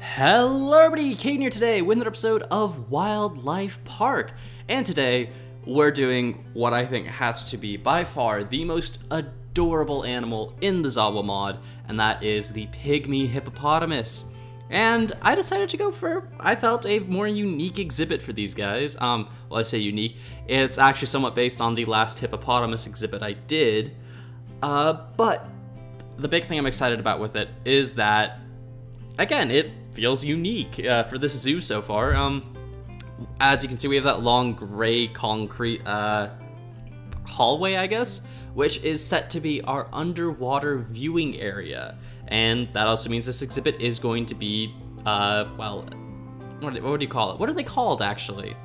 Hello everybody, Caden here today with another episode of Wildlife Park. And today, we're doing what I think has to be by far the most adorable animal in the Zawa mod, and that is the Pygmy Hippopotamus. And I decided to go for, I felt, a more unique exhibit for these guys. Well, I say unique, it's actually somewhat based on the last hippopotamus exhibit I did. But the big thing I'm excited about with it is that, again, it feels unique for this zoo so far. As you can see, we have that long gray concrete hallway, I guess, which is set to be our underwater viewing area. And that also means this exhibit is going to be, well, what do you call it? What are they called, actually?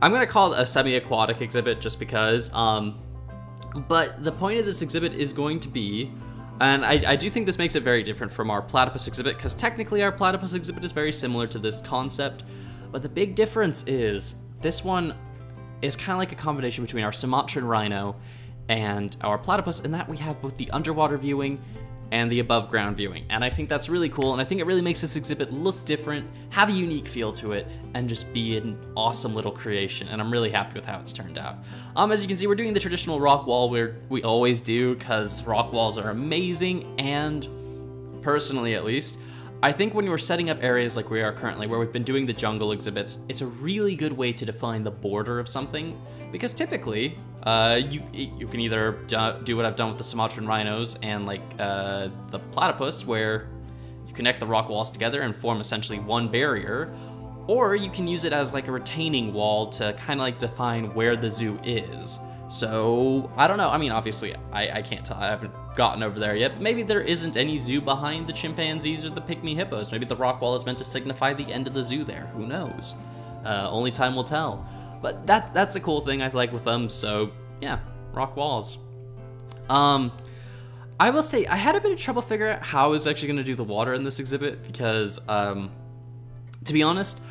I'm going to call it a semi-aquatic exhibit just because, but the point of this exhibit is going to be, and I do think this makes it very different from our platypus exhibit, because technically our platypus exhibit is very similar to this concept, but the big difference is this one is kind of like a combination between our Sumatran rhino and our platypus, in that we have both the underwater viewing and the above ground viewing. And I think that's really cool, and I think it really makes this exhibit look different, have a unique feel to it, and just be an awesome little creation, and I'm really happy with how it's turned out. As you can see, we're doing the traditional rock wall where we always do, because rock walls are amazing, and personally at least, I think when you're setting up areas like we are currently, where we've been doing the jungle exhibits, it's a really good way to define the border of something, because typically, you can either do what I've done with the Sumatran rhinos and like the platypus, where you connect the rock walls together and form essentially one barrier, or you can use it as like a retaining wall to kind of like define where the zoo is. So, I don't know, I mean, obviously, I can't tell, I haven't gotten over there yet, but maybe there isn't any zoo behind the chimpanzees or the pygmy hippos. Maybe the rock wall is meant to signify the end of the zoo there, who knows? Only time will tell. But that's a cool thing I like with them, so yeah, rock walls. I will say, I had a bit of trouble figuring out how I was actually going to do the water in this exhibit, because, to be honest,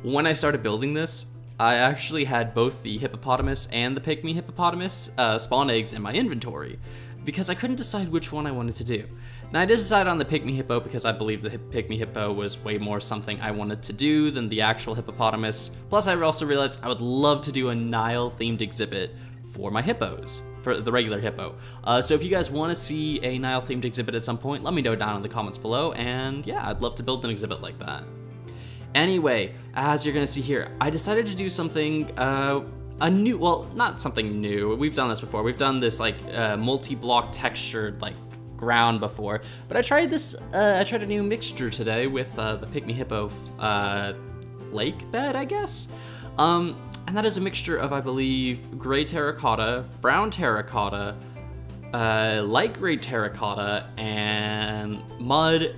when I started building this, I actually had both the hippopotamus and the pygmy hippopotamus spawn eggs in my inventory, because I couldn't decide which one I wanted to do. Now I did decide on the pygmy hippo because I believe the pygmy hippo was way more something I wanted to do than the actual hippopotamus. Plus I also realized I would love to do a Nile themed exhibit for my hippos, for the regular hippo. So if you guys want to see a Nile themed exhibit at some point, let me know down in the comments below, and yeah, I'd love to build an exhibit like that. Anyway, as you're gonna see here, I decided to do something, a new, well, not something new, we've done this before, we've done this like multi-block textured like ground before, but I tried this, I tried a new mixture today with the Pygmy Hippo lake bed, I guess? And that is a mixture of, I believe, gray terracotta, brown terracotta, light gray terracotta, and mud,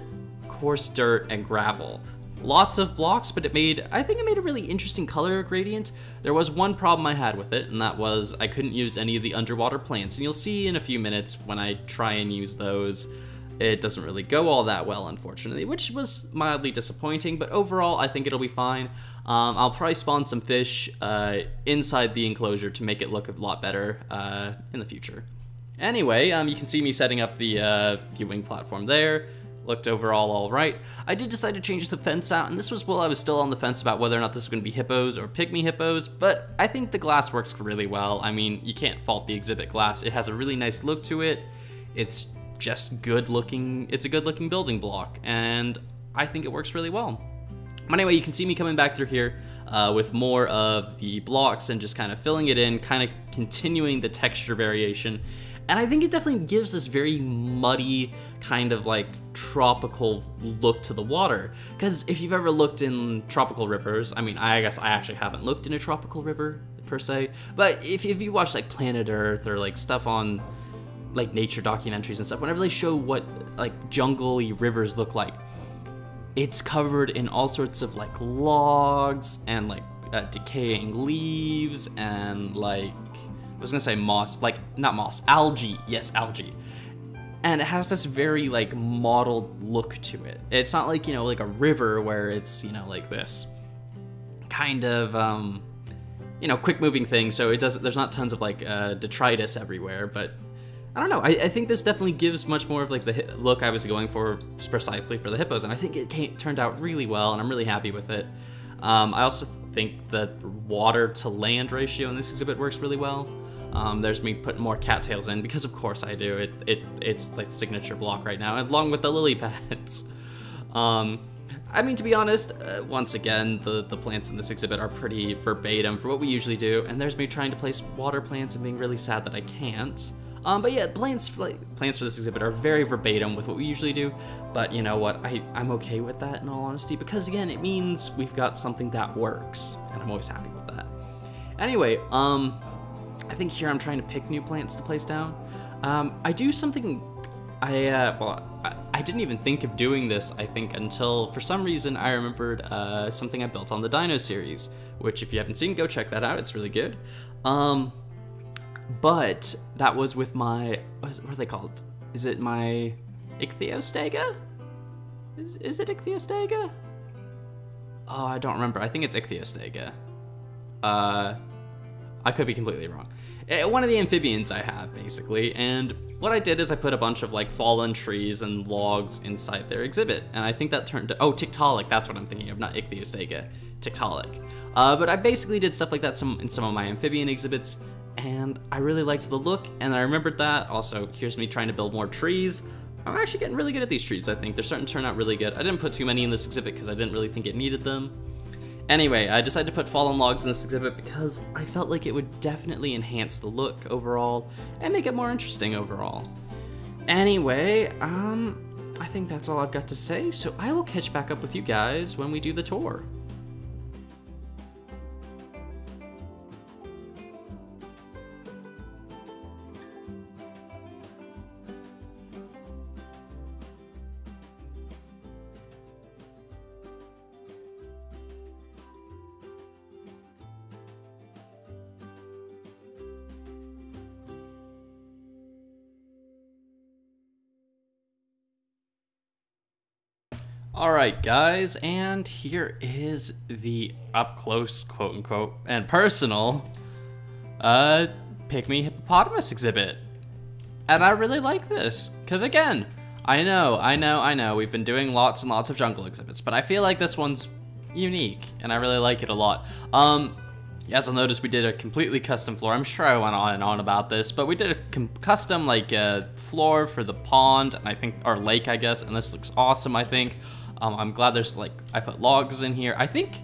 coarse dirt, and gravel. Lots of blocks, but I think it made a really interesting color gradient. There was one problem I had with it, and that was I couldn't use any of the underwater plants. And you'll see in a few minutes when I try and use those, it doesn't really go all that well, unfortunately, which was mildly disappointing, but overall, I think it'll be fine. I'll probably spawn some fish inside the enclosure to make it look a lot better in the future. Anyway, you can see me setting up the viewing platform there. Looked overall all right. I did decide to change the fence out, and this was while I was still on the fence about whether or not this was going to be hippos or pygmy hippos, but I think the glass works really well. I mean, you can't fault the exhibit glass. It has a really nice look to it. It's just good looking. It's a good looking building block, and I think it works really well. But anyway, you can see me coming back through here with more of the blocks and just kind of filling it in, kind of continuing the texture variation. And I think it definitely gives this very muddy, kind of like tropical look to the water. Because if you've ever looked in tropical rivers, I mean, I guess I actually haven't looked in a tropical river per se, but if you watch like Planet Earth or like stuff on like nature documentaries and stuff, whenever they show what like jungly rivers look like, it's covered in all sorts of like logs and like decaying leaves and like, I was gonna say moss, like, not moss, algae, yes, algae. And it has this very, like, mottled look to it. It's not like, you know, like a river where it's, you know, like this kind of, you know, quick moving thing, so it doesn't, there's not tons of, like, detritus everywhere, but I don't know, I think this definitely gives much more of like the look I was going for precisely for the hippos, and I think it turned out really well, and I'm really happy with it. I also think the water to land ratio in this exhibit works really well. There's me putting more cattails in, because of course I do. It's like the signature block right now, along with the lily pads. I mean, to be honest, once again, the plants in this exhibit are pretty verbatim for what we usually do, and there's me trying to place water plants and being really sad that I can't. But yeah, plants for this exhibit are very verbatim with what we usually do, but you know what, I'm okay with that in all honesty, because again, it means we've got something that works, and I'm always happy with that. Anyway, I think here I'm trying to pick new plants to place down. I do something, I didn't even think of doing this, I think, until for some reason I remembered something I built on the Dino series, which if you haven't seen, go check that out, it's really good. But that was with my, what are they called? Is it my Ichthyostega? Is it Ichthyostega? Oh, I don't remember. I think it's Ichthyostega. I could be completely wrong. One of the amphibians I have, basically, and what I did is I put a bunch of like fallen trees and logs inside their exhibit, and I think that turned to, oh, Tiktaalik, that's what I'm thinking of, not Ichthyostega, Tiktaalik. But I basically did stuff like that in some of my amphibian exhibits, and I really liked the look, and I remembered that. Also, here's me trying to build more trees. I'm actually getting really good at these trees, I think. They're starting to turn out really good. I didn't put too many in this exhibit because I didn't really think it needed them. Anyway, I decided to put fallen logs in this exhibit because I felt like it would definitely enhance the look overall and make it more interesting overall. Anyway, I think that's all I've got to say, so I will catch back up with you guys when we do the tour. Alright guys, and here is the up-close, quote-unquote, and personal Pygmy Hippopotamus exhibit. And I really like this, because again, I know, we've been doing lots and lots of jungle exhibits, but I feel like this one's unique, and I really like it a lot. As you'll notice, we did a completely custom floor. I'm sure I went on and on about this, but we did a custom floor for the pond, and I think, or lake, I guess, and this looks awesome, I think. I'm glad there's I put logs in here. I think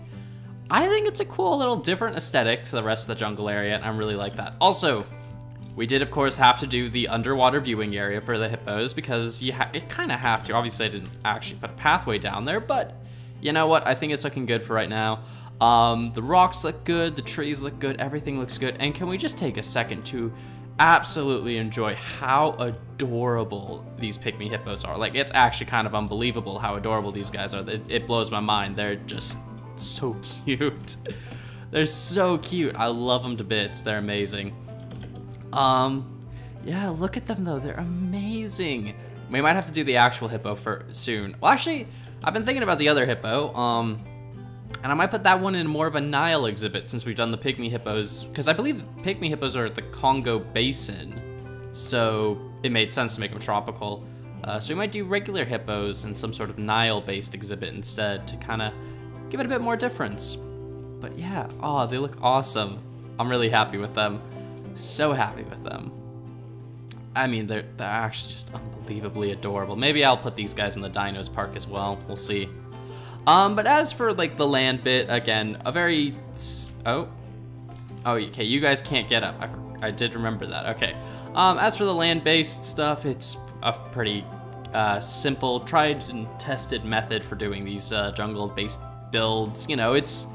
it's a cool little different aesthetic to the rest of the jungle area, and I really like that. Also, we did of course have to do the underwater viewing area for the hippos because you kind of have to. Obviously I didn't actually put a pathway down there, but you know what? I think it's looking good for right now. The rocks look good, the trees look good, everything looks good. And can we just take a second to absolutely enjoy how adorable these Pygmy hippos are. Like, it's actually kind of unbelievable how adorable these guys are. It blows my mind. They're just so cute. They're so cute. I love them to bits. They're amazing. Yeah, look at them though. They're amazing. We might have to do the actual hippo soon. Well, actually, I've been thinking about the other hippo. And I might put that one in more of a Nile exhibit since we've done the Pygmy hippos, because I believe Pygmy hippos are at the Congo Basin, so it made sense to make them tropical. So we might do regular hippos in some sort of Nile-based exhibit instead to kind of give it a bit more difference. But yeah, oh, they look awesome. I'm really happy with them. So happy with them. I mean, they're actually just unbelievably adorable. Maybe I'll put these guys in the Dinos Park as well. We'll see. But as for like the land bit, again, a very, oh, okay, you guys can't get up. I did remember that, okay. As for the land-based stuff, it's a pretty simple, tried and tested method for doing these jungle-based builds. You know, it's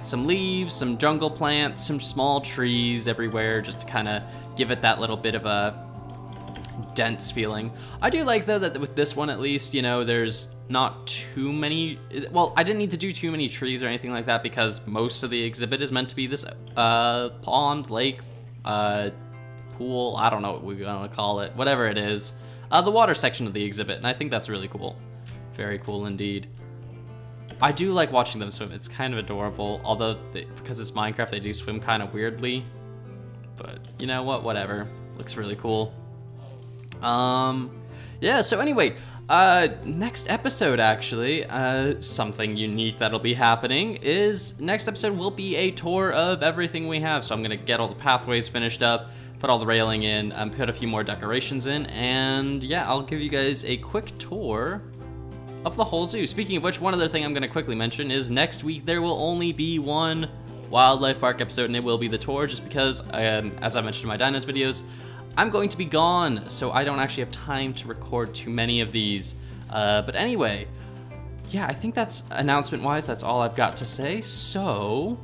some leaves, some jungle plants, some small trees everywhere, just to kind of give it that little bit of a dense feeling. I do like though that with this one at least, you know, there's not too many, well, I didn't need to do too many trees or anything like that because most of the exhibit is meant to be this pond, lake, pool, I don't know what we're gonna call it, whatever it is, the water section of the exhibit, and I think that's really cool. Very cool indeed. I do like watching them swim. It's kind of adorable, although because it's Minecraft, they do swim kind of weirdly, but you know what, whatever. Looks really cool. Yeah, so anyway, next episode actually, something unique that'll be happening is next episode will be a tour of everything we have. So I'm gonna get all the pathways finished up, put all the railing in, put a few more decorations in, and yeah, I'll give you guys a quick tour of the whole zoo. Speaking of which, one other thing I'm gonna quickly mention is next week there will only be one wildlife park episode, and it will be the tour, just because, as I mentioned in my dinos videos, I'm going to be gone, so I don't actually have time to record too many of these. But anyway, yeah, I think that's announcement-wise, that's all I've got to say. So,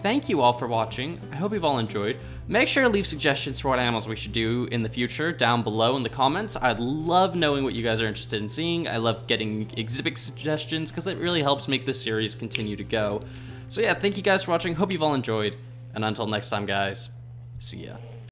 thank you all for watching. I hope you've all enjoyed. Make sure to leave suggestions for what animals we should do in the future down below in the comments. I'd love knowing what you guys are interested in seeing. I love getting exhibit suggestions because it really helps make this series continue to go. So yeah, thank you guys for watching. Hope you've all enjoyed. And until next time, guys, see ya.